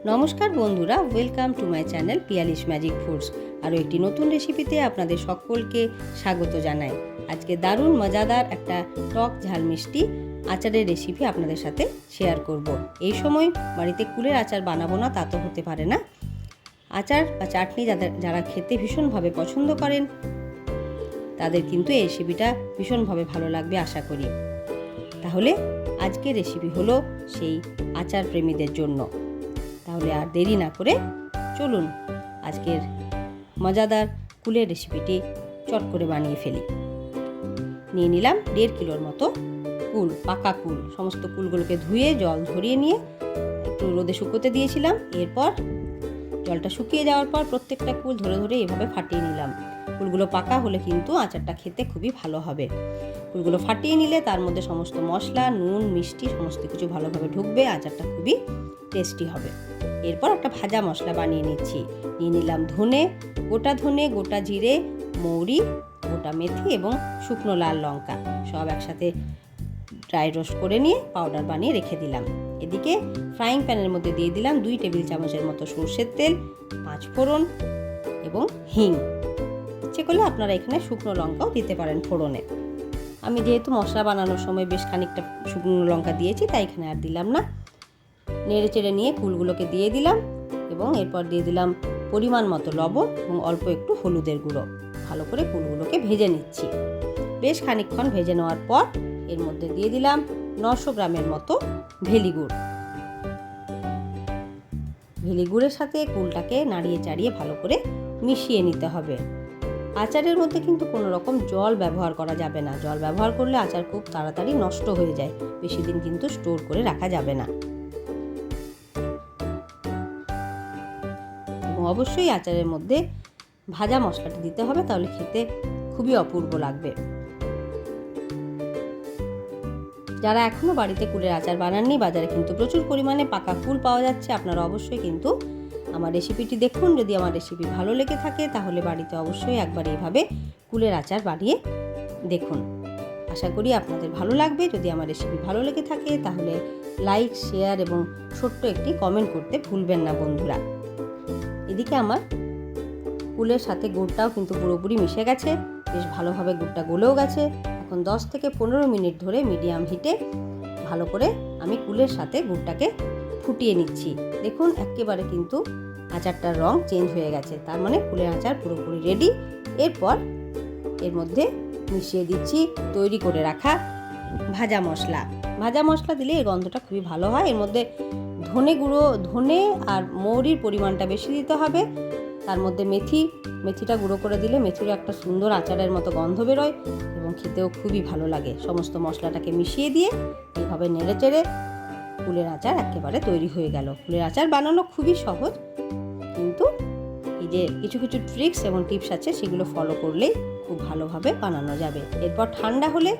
নমস্কার বন্ধুরা, welcome to my channel Piyali's magic foods. আরও একটি নতুন রেসিপিতে আপনাদের সকলকে স্বাগত জানাই। আজকে দারুণ মজাদার একটা টক ঝাল মিষ্টি আচারের রেসিপি আপনাদের সাথে শেয়ার করব। এই সময় বাড়িতে কুলের আচার বানাবো না তা তো হতে পারে না। আচার বা চাটনি যারা খেতে ভীষণভাবে পছন্দ করেন তাদের কিন্তু এই রেসিপিটা ভীষণভাবে ভালো লাগবে আশা করি। তাহলে আজকের রেসিপি হলো সেই আচার প্রেমীদের জন্য। তাহলে আর দেরি না করে চলুন আজকের মজাদার কুলের রেসিপিটি চট করে বানিয়ে ফেলি। নিয়ে নিলাম 1.5 কিলোর মতো কুল, পাকা কুল। সমস্ত কুলগুলোকে ধুয়ে জল ঝরিয়ে নিয়ে একটু রোদে শুকোতে দিয়েছিলাম। এরপর জলটা শুকিয়ে যাওয়ার পর প্রত্যেকটা কুল ধরে ধরে এভাবে ফাটিয়ে নিলাম। কুলগুলো পাকা হলে কিন্তু আচারটা খেতে খুবই ভালো হবে। কুলগুলো ফাটিয়ে নিলে তার মধ্যে সমস্ত মশলা, নুন, মিষ্টি সমস্ত কিছু ভালোভাবে ঢুকবে, আচারটা খুবই টেস্টি হবে। এরপর একটা ভাজা মশলা বানিয়ে নিচ্ছি। নিয়ে নিলাম ধনে, গোটা জিরে, মৌরি, গোটা মেথি এবং শুকনো লাল লঙ্কা সব একসাথে ড্রাই রোস্ট করে নিয়ে পাউডার বানিয়ে রেখে দিলাম। এদিকে ফ্রাইং প্যানের মধ্যে দিয়ে দিলাম 2 টেবিল চামচের মতো সরষের তেল, 5 ফোড়ন এবং হিং। ইচ্ছে করলে আপনারা এখানে শুকনো লঙ্কাও দিতে পারেন ফোড়নে। আমি যেহেতু মশলা বানানোর সময় বেশ খানিকটা শুকনো লঙ্কা দিয়েছি তাই এখানে আর দিলাম না। নেড়ে চেড়ে নিয়ে কুলগুলোকে দিয়ে দিলাম এবং এরপর দিয়ে দিলাম পরিমাণ মতো লবণ এবং অল্প একটু হলুদের গুঁড়ো। ভালো করে কুলগুলোকে ভেজে নিচ্ছি। বেশ খানিকক্ষণ ভেজে নেওয়ার পর এর মধ্যে দিয়ে দিলাম 900 গ্রামের মতো ভেলি গুড়। ভেলি গুড়ের সাথে কুলটাকে নাড়িয়ে চাড়িয়ে ভালো করে মিশিয়ে নিতে হবে। আচারের মধ্যে কিন্তু কোনো রকম জল ব্যবহার করা যাবে না। জল ব্যবহার করলে আচার খুব তাড়াতাড়ি নষ্ট হয়ে যায়, বেশি দিন কিন্তু স্টোর করে রাখা যাবে না। এবং অবশ্যই আচারের মধ্যে ভাজা মশলাটা দিতে হবে, তাহলে খেতে খুবই অপূর্ব লাগবে। যারা এখনও বাড়িতে কুলের আচার বানাননি, বাজারে কিন্তু প্রচুর পরিমাণে পাকা কুল পাওয়া যাচ্ছে। আপনারা অবশ্যই কিন্তু আমার রেসিপিটি দেখুন। যদি আমার রেসিপি ভালো লেগে থাকে তাহলে বাড়িতে অবশ্যই একবার এইভাবে কুলের আচার বানিয়ে দেখুন। আশা করি আপনাদের ভালো লাগবে। যদি আমার রেসিপি ভালো লেগে থাকে তাহলে লাইক, শেয়ার এবং ছোট্ট একটি কমেন্ট করতে ভুলবেন না বন্ধুরা। এদিকে আমার কুলের সাথে গুড়টাও কিন্তু পুরোপুরি মিশে গেছে, বেশ ভালোভাবে গুড়টা গলেও গেছে। এখন 10 থেকে 15 মিনিট ধরে মিডিয়াম হিটে ভালো করে আমি কুলের সাথে গুড়টাকে ফুটিয়ে নিচ্ছি। দেখুন একেবারে কিন্তু আচারটার রং চেঞ্জ হয়ে গেছে, তার মানে কুলের আচার পুরোপুরি রেডি। এরপর এর মধ্যে মিশিয়ে দিচ্ছি তৈরি করে রাখা ভাজা মশলা। ভাজা মশলা দিলে এর গন্ধটা খুবই ভালো হয়। এর মধ্যে ধনে আর মৌরির পরিমাণটা বেশি দিতে হবে। তার মধ্যে মেথিটা গুঁড়ো করে দিলে মেথিরও একটা সুন্দর আচারের মতো গন্ধ বেরোয় এবং খেতেও খুবই ভালো লাগে। সমস্ত মশলাটাকে মিশিয়ে দিয়ে এইভাবে নেড়ে চেড়ে কুলের আচার একেবারে তৈরি হয়ে গেল। কুলের আচার বানানো খুবই সহজ, কিন্তু এই যে কিছু কিছু ট্রিক্স এবং টিপস আছে সেগুলো ফলো করলেই খুব ভালোভাবে বানানো যাবে। এরপর ঠান্ডা হলে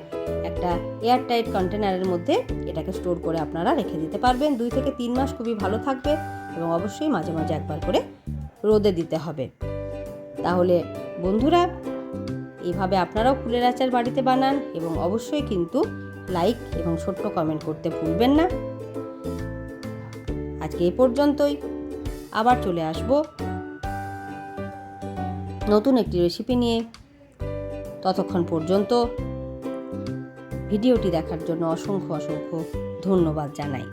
একটা এয়ারটাইট কন্টেনারের মধ্যে এটাকে স্টোর করে আপনারা রেখে দিতে পারবেন। 2 থেকে 3 মাস খুবই ভালো থাকবে এবং অবশ্যই মাঝে মাঝে একবার করে রোদে দিতে হবে। তাহলে বন্ধুরা এইভাবে আপনারাও কুলের আচার বাড়িতে বানান এবং অবশ্যই কিন্তু লাইক এবং ছোট্ট কমেন্ট করতে ভুলবেন না। আজকে এই পর্যন্তই, আবার চলে আসব নতুন একটি রেসিপি নিয়ে। ততক্ষণ পর্যন্ত ভিডিওটি দেখার জন্য অসংখ্য ধন্যবাদ জানাই।